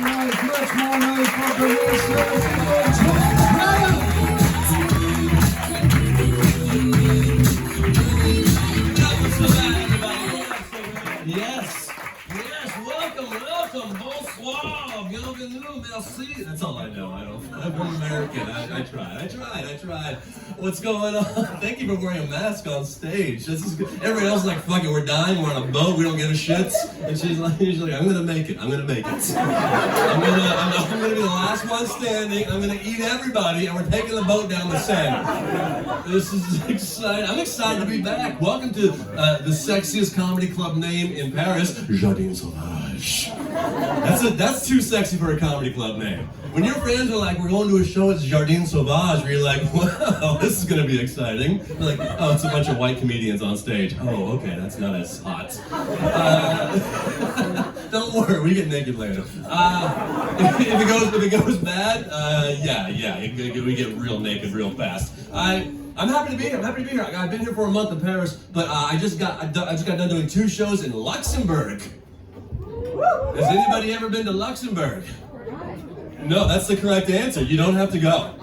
Much more noise for Vanessa. Yes, welcome, bonsoir, bienvenue, merci. That's all I know. I'm American. I tried. What's going on? Thank you for wearing a mask on stage. This is good. Everybody else is like, fuck it, we're dying, we're on a boat, we don't give a shit. And she's like, I'm gonna make it. I'm gonna be the last one standing. I'm gonna eat everybody, and we're taking the boat down the Seine. This is exciting. I'm excited to be back. Welcome to the sexiest comedy club name in Paris, Jardin Sauvage. That's too sexy for a comedy club name. When your friends are like, we're going to a show at Jardin Sauvage, where you're like, wow, this is going to be exciting. They're like, oh, it's a bunch of white comedians on stage. Oh, okay, that's not as hot. Don't worry, we get naked later. If it goes bad, we get real naked real fast. I'm happy to be here. I've been here for a month in Paris, but I just got done doing 2 shows in Luxembourg. Has anybody ever been to Luxembourg? No, that's the correct answer. You don't have to go.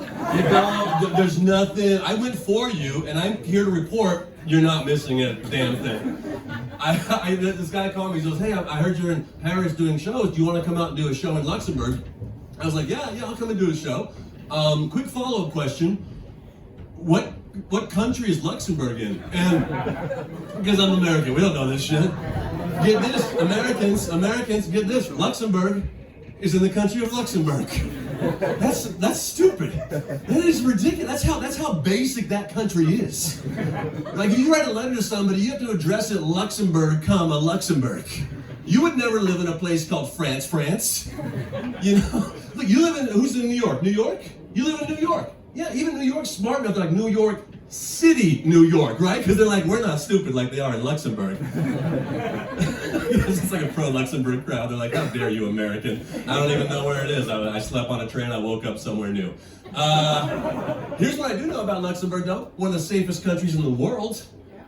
There's nothing. I went for you, and I'm here to report you're not missing a damn thing. This guy called me. He goes, "Hey, I heard you're in Paris doing shows. Do you want to come out and do a show in Luxembourg?" I was like, "Yeah, I'll come and do a show." Quick follow-up question: What country is Luxembourg in? And because I'm American, we don't know this shit. Get this, Americans, get this. Luxembourg is in the country of Luxembourg. That's stupid. That is ridiculous. That's how basic that country is. Like, if you write a letter to somebody, you have to address it Luxembourg, Luxembourg. You would never live in a place called France. You know? Look, you live in, who's in New York? New York? You live in New York. Yeah, even New York's smart enough to like New York City, New York, right? Because they're like, we're not stupid like they are in Luxembourg. It's like a pro-Luxembourg crowd. They're like, how dare you, American? I don't even know where it is. I slept on a train, I woke up somewhere new. Here's what I do know about Luxembourg, though. One of the safest countries in the world.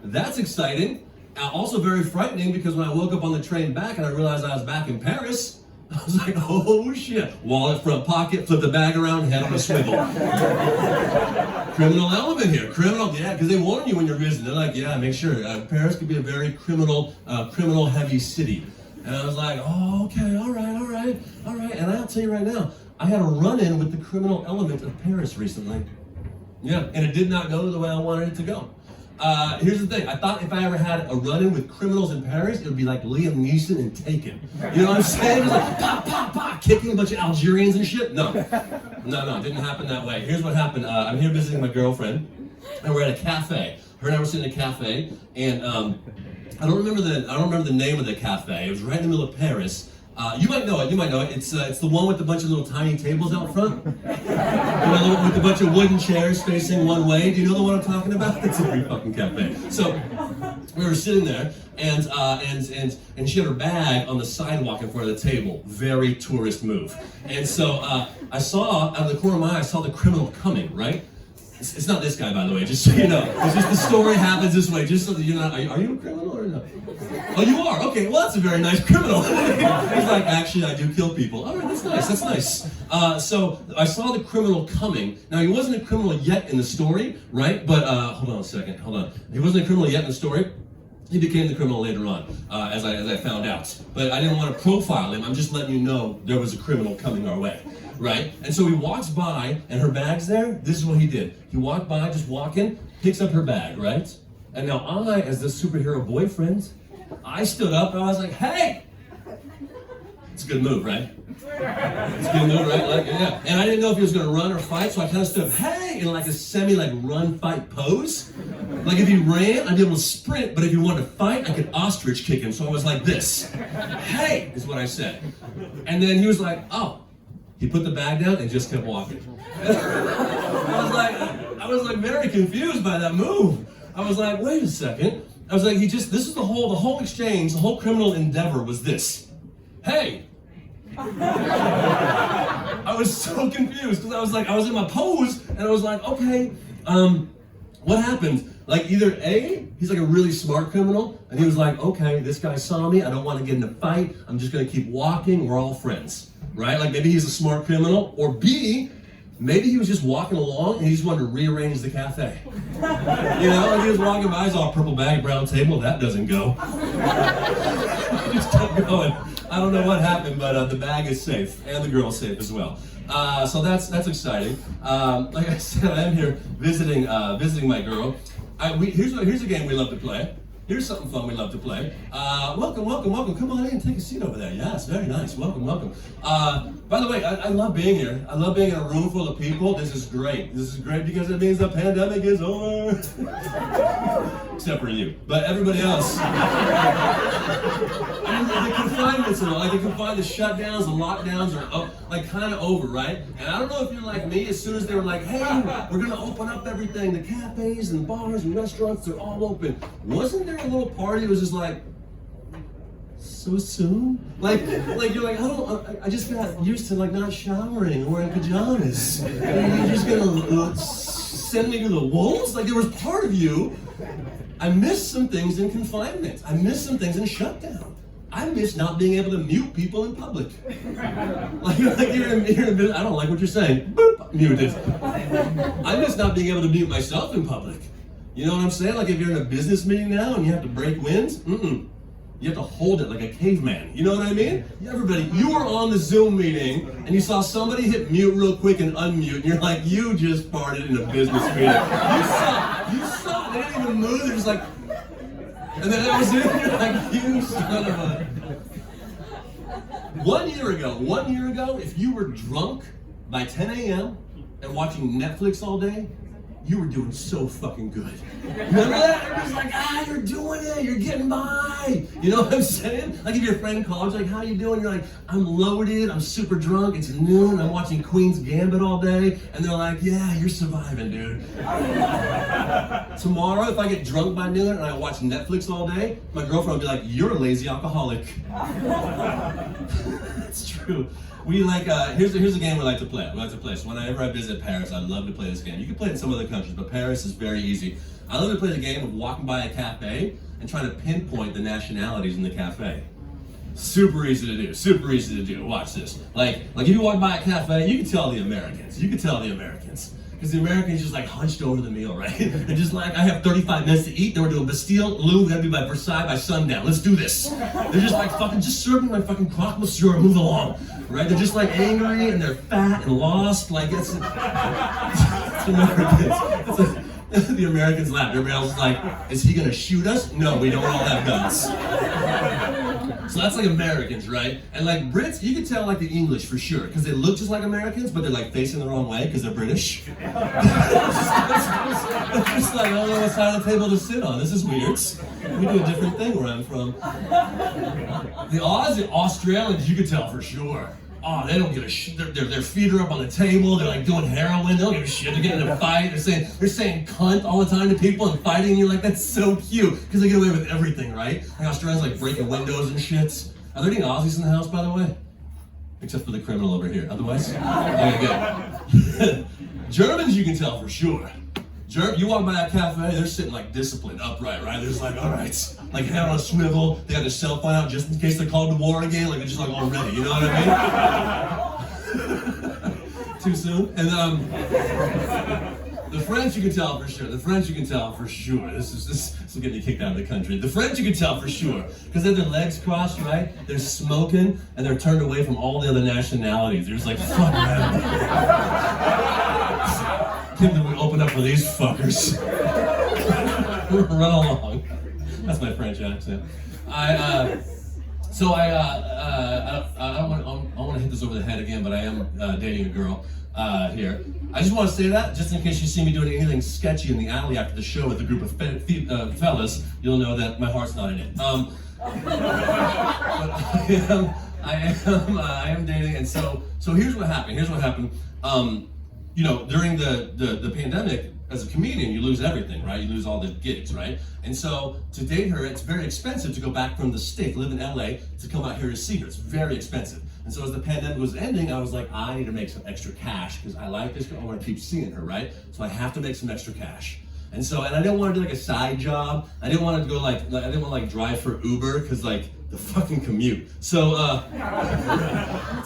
That's exciting. Also very frightening, because when I woke up on the train back and I realized I was back in Paris, I was like, oh shit. Wallet, front pocket, flip the bag around, head on a swivel. Criminal element here. Yeah, because they warn you when you're visiting. They're like, yeah, make sure. Paris could be a very criminal heavy city. And I was like, oh, okay, all right. And I'll tell you right now, I had a run-in with the criminal element of Paris recently. Yeah, and it did not go the way I wanted it to go. Here's the thing. I thought if I ever had a run-in with criminals in Paris, it would be like Liam Neeson and Taken. You know what I'm saying? It was like, pop, kicking a bunch of Algerians and shit. No, it didn't happen that way. Here's what happened. I'm here visiting my girlfriend, and we're at a cafe. Her and I were sitting in a cafe, and I don't remember the name of the cafe. It was right in the middle of Paris. You might know it. It's the one with a bunch of little tiny tables out front. With a bunch of wooden chairs facing one way. Do you know the one I'm talking about? It's a great fucking cafe. So we were sitting there, and she had her bag on the sidewalk in front of the table. Very tourist move. And so I saw, out of the corner of my eye, I saw the criminal coming, right? It's not this guy, by the way, just so you know. It's just the story happens this way, just so that you're not, are you a criminal or no? Oh, you are? Okay, well, that's a very nice criminal. He's like, actually, I do kill people. All right, that's nice. So I saw the criminal coming. Now, he wasn't a criminal yet in the story, right? But, hold on a second, He wasn't a criminal yet in the story. He became the criminal later on, as I found out. But I didn't want to profile him. I'm just letting you know there was a criminal coming our way, right? And so he walks by, and her bag's there. This is what he did. He walked by, just walking, picks up her bag, right? And now I, as the superhero boyfriend, I stood up and I was like, hey! It's a good move, right? It's a good move, right? Like, yeah. And I didn't know if he was going to run or fight, so I kind of stood up, hey, in like a run-fight pose. Like if he ran, I'd be able to sprint, but if he wanted to fight, I could ostrich kick him. So I was like this. Hey, is what I said. And then he was like, oh. He put the bag down and just kept walking. I was like very confused by that move. I was like, wait a second. I was like, this is the whole exchange, the whole criminal endeavor was this. Hey. I was so confused because I was in my pose and I was like, okay, what happened? Like either A, he's like a really smart criminal and he was like, okay, this guy saw me, I don't want to get in a fight, I'm just going to keep walking, we're all friends. right? Like maybe he's a smart criminal, or B, maybe he was just walking along and he just wanted to rearrange the cafe. You know, like he was walking by, he's all purple bag, brown table, that doesn't go. Just kept going. I don't know what happened, but the bag is safe, and the girl's safe as well. So that's exciting. Like I said, I am here visiting my girl. Here's a game we love to play. Here's something fun we love to play. Welcome. Come on in, take a seat over there. Yes, very nice. Welcome. By the way, I love being here. I love being in a room full of people. This is great. This is great because it means the pandemic is over. Except for you. But everybody else. The confinements and all, like the shutdowns, the lockdowns are kind of over, right? And I don't know if you're like me, as soon as they were like, hey, we're gonna open up everything, the cafes and bars and restaurants, they're all open. Wasn't there a little party that was just like, so soon? Like you're like, I just got used to like not showering or wearing pajamas. And you're just gonna send me to the wolves? Like there was part of you. I missed some things in confinement. I missed some things in shutdown. I miss not being able to mute people in public. Like you're in a I don't like what you're saying. Boop, muted. I miss not being able to mute myself in public. You know what I'm saying? Like if you're in a business meeting now and you have to break winds, you have to hold it like a caveman. You know what I mean? Everybody, you were on the Zoom meeting and you saw somebody hit mute real quick and unmute, and you're like, you just farted in a business meeting. You saw, they didn't even move, they're just like, and then that was it, and you're like, you son of a... 1 year ago, if you were drunk by 10 a.m. and watching Netflix all day, you were doing so fucking good. Remember that? Everybody's like, you're doing it, you're getting by. You know what I'm saying? Like if your friend calls, like, how you doing? You're like, I'm loaded, I'm super drunk, it's noon, I'm watching Queen's Gambit all day. And they're like, yeah, you're surviving, dude. Tomorrow, if I get drunk by noon and I watch Netflix all day, my girlfriend will be like, you're a lazy alcoholic. It's true. We like, here's a game we like to play. So whenever I visit Paris, I love to play this game. You can play it in some other countries, but Paris is very easy. I love to play the game of walking by a cafe and trying to pinpoint the nationalities in the cafe. Super easy to do. Watch this. Like if you walk by a cafe, you can tell the Americans. Because the Americans just like hunched over the meal, right? They're just like, I have 35 minutes to eat, then we're doing Bastille, Louvre, we gotta be by Versailles by sundown. Let's do this. They're just like just serving my fucking croque monsieur, move along. Right? They're just like angry and they're fat and lost. Like it's Americans. The Americans laugh. Everybody else is like, is he gonna shoot us? No, we don't all have guns. So that's like Americans, right? And like Brits, you can tell like the English for sure, because they look just like Americans, but they're like facing the wrong way because they're British. It's just like, I don't know what side of the table to sit on. This is weird. We do a different thing where I'm from. The Australians, you can tell for sure. Oh, they don't give a shit. Their feet are up on the table. They're like doing heroin. They don't give a shit. They're getting in a fight. They're saying cunt all the time to people and fighting. And you're like, that's so cute because they get away with everything, right? Like Australians like breaking windows and shit. Are there any Aussies in the house, by the way? Except for the criminal over here. Otherwise, okay, good. Germans, you can tell for sure. You walk by that cafe, they're sitting like disciplined, upright, right? They're just like, all right, like head on a swivel. They got their cell phone out just in case they're called to war again. Like they're just like all ready, you know what I mean? Too soon. And the French, you can tell for sure. This will get me kicked out of the country. The French, you can tell for sure, because they have their legs crossed, right? They're smoking and they're turned away from all the other nationalities. They're just like, fuck man. Think that we open up for these fuckers. Run along. That's my French accent. I want to hit this over the head again, but I am dating a girl here. I just want to say that, just in case you see me doing anything sketchy in the alley after the show with a group of fellas, you'll know that my heart's not in it. But I am dating, and so here's what happened. You know, during the pandemic, as a comedian, you lose everything, right? You lose all the gigs, right? And so to date her, it's very expensive to go back from the States, live in LA, to come out here to see her. It's very expensive. And so as the pandemic was ending, I was like, I need to make some extra cash because I like this girl. I want to keep seeing her, right? So I have to make some extra cash. And I didn't want to do like a side job. I didn't want to go I didn't want to drive for Uber because like the fucking commute. So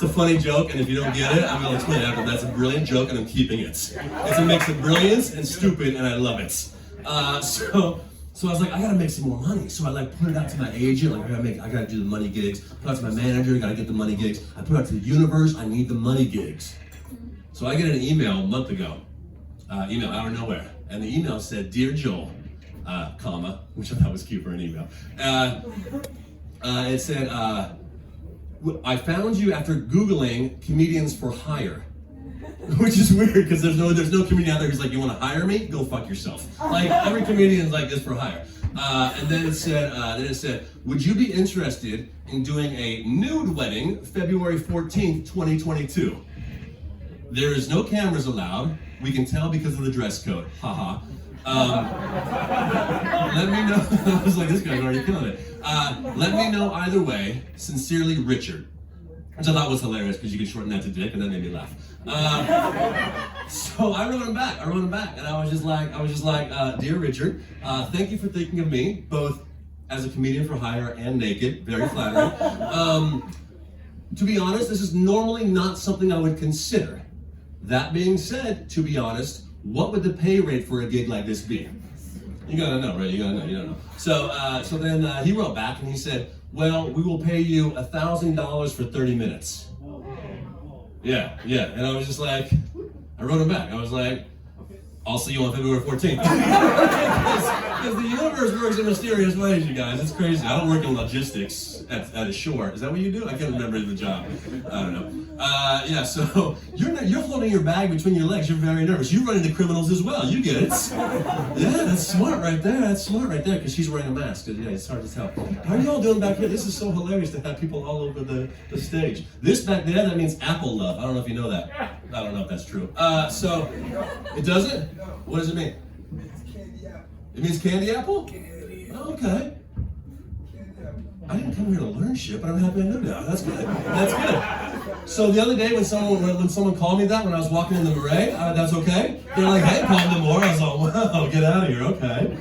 It's a funny joke, and if you don't get it, I'm gonna explain it after. That's a brilliant joke, and I'm keeping it. It's a mix of brilliance and stupid, and I love it. So I was like, I gotta make some more money. So I like put it out to my agent, like I gotta do the money gigs. Put it out to my manager, gotta get the money gigs. I put it out to the universe, I need the money gigs. So I get an email a month ago, email out of nowhere, and the email said, "Dear Joel, comma," which I thought was cute for an email. It said, "I found you after Googling comedians for hire." Which is weird because there's no comedian out there who's like, "You want to hire me? Go fuck yourself." Like every comedian's like this for hire. And then it said, "Would you be interested in doing a nude wedding February 14th, 2022? There is no cameras allowed. We can tell because of the dress code. Haha. Let me know." I was like, this guy's already killing it. "Let me know either way. Sincerely, Richard." Which I thought was hilarious because you could shorten that to Dick, and that made me laugh. So I wrote him back, and I was just like, "Dear Richard, thank you for thinking of me, both as a comedian for hire and naked, very flattering. To be honest, this is normally not something I would consider. That being said, to be honest, what would the pay rate for a gig like this be?" You gotta know, right? You don't know. So then he wrote back and he said, "Well, we will pay you $1,000 for 30 minutes. Yeah. And I was just like, I wrote him back. I was like, "I'll see you on February 14th. Because the universe works in mysterious ways, you guys. It's crazy. I don't work in logistics at a shore. Is that what you do? I can't remember the job. I don't know. So you're holding your bag between your legs. You're very nervous. You run into criminals as well. You get it. Yeah, that's smart right there. Because she's wearing a mask. Yeah, it's hard to tell. How are you all doing back here? This is so hilarious to have people all over the stage. This back there, that means apple love. I don't know if you know that. I don't know if that's true. So it doesn't? What does it mean? It means candy apple? Oh, okay. I didn't come here to learn shit, but I'm happy I know now. That's good. So the other day when someone called me that when I was walking in the Marais, that's okay. They're like, "Hey, Paul Demore." I was like, "Wow, get out of here." Okay.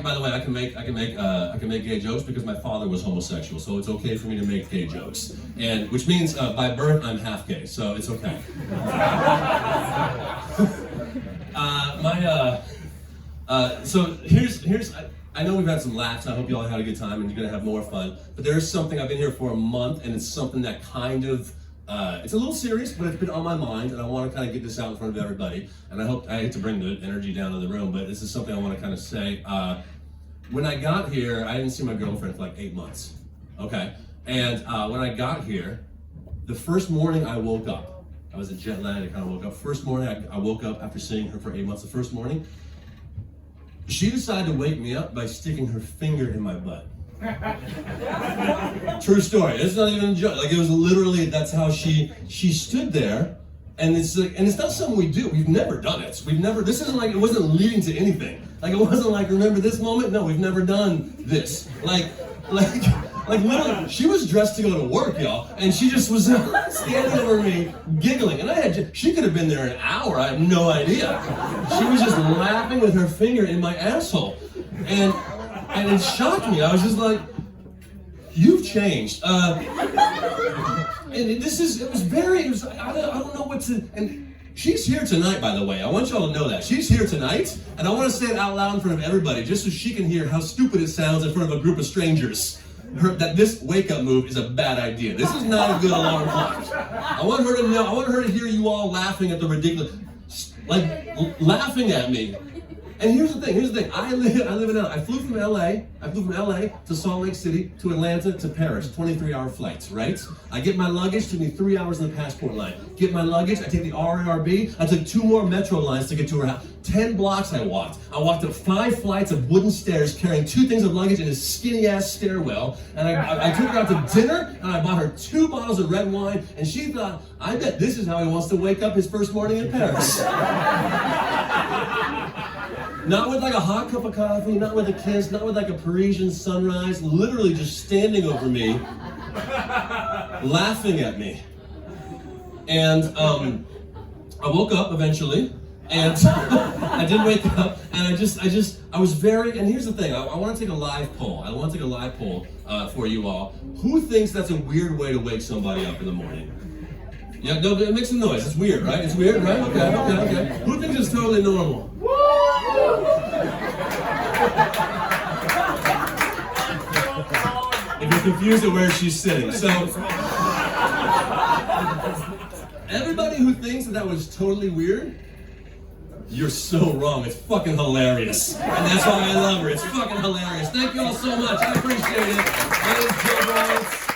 By the way, I can make gay jokes because my father was homosexual, so it's okay for me to make gay jokes, and which means by birth I'm half gay, so it's okay. So here's. I know we've had some laughs. I hope you all had a good time, and you're gonna have more fun. But there's something I've been here for a month, and it's something that kind of. It's a little serious, but it's been on my mind, and I want to kind of get this out in front of everybody. And I hate to bring the energy down to the room, but this is something I want to kind of say. When I got here, I didn't see my girlfriend for like 8 months. Okay, and when I got here, the first morning I woke up, I was a jet lag. I kind of woke up. First morning I woke up after seeing her for 8 months. The first morning, she decided to wake me up by sticking her finger in my butt. True story. It's not even a joke. Like it was literally. That's how she stood there, and it's like, and it's not something we do. We've never done it. This isn't like it wasn't leading to anything. Like it wasn't like remember this moment. No, we've never done this. Like literally, she was dressed to go to work, y'all, and she just was standing over me, giggling. And she could have been there an hour. I have no idea. She was just laughing with her finger in my asshole, and it shocked me. I was just like, "You've changed." And it was. I don't know what to. And she's here tonight, by the way. I want y'all to know that she's here tonight, and I want to say it out loud in front of everybody, just so she can hear how stupid it sounds in front of a group of strangers. That this wake-up move is a bad idea. This is not a good alarm clock. I want her to know. I want her to hear you all laughing at the ridiculous, laughing at me. And here's the thing. I live in LA. I flew from LA to Salt Lake City to Atlanta to Paris. 23-hour flights, right? I get my luggage. Took me 3 hours in the passport line. Get my luggage. I take the RARB. I took 2 more metro lines to get to her house. 10 blocks I walked. I walked up 5 flights of wooden stairs carrying 2 things of luggage in a skinny-ass stairwell. And I took her out to dinner, and I bought her 2 bottles of red wine, and she thought, I bet this is how he wants to wake up his first morning in Paris. Not with like a hot cup of coffee, not with a kiss, not with like a Parisian sunrise, literally just standing over me, laughing at me. And I woke up eventually, And I did wake up, and I was very, and here's the thing, I want to take a live poll. I want to take a live poll for you all. Who thinks that's a weird way to wake somebody up in the morning? Yeah, no, it makes some noise. It's weird, right? It's weird, right? Okay. Who thinks it's totally normal? If you're confused at where she's sitting. So, everybody who thinks that was totally weird, you're so wrong. It's fucking hilarious. And that's why I love her. It's fucking hilarious. Thank you all so much. I appreciate it. My name's Joe Bryant.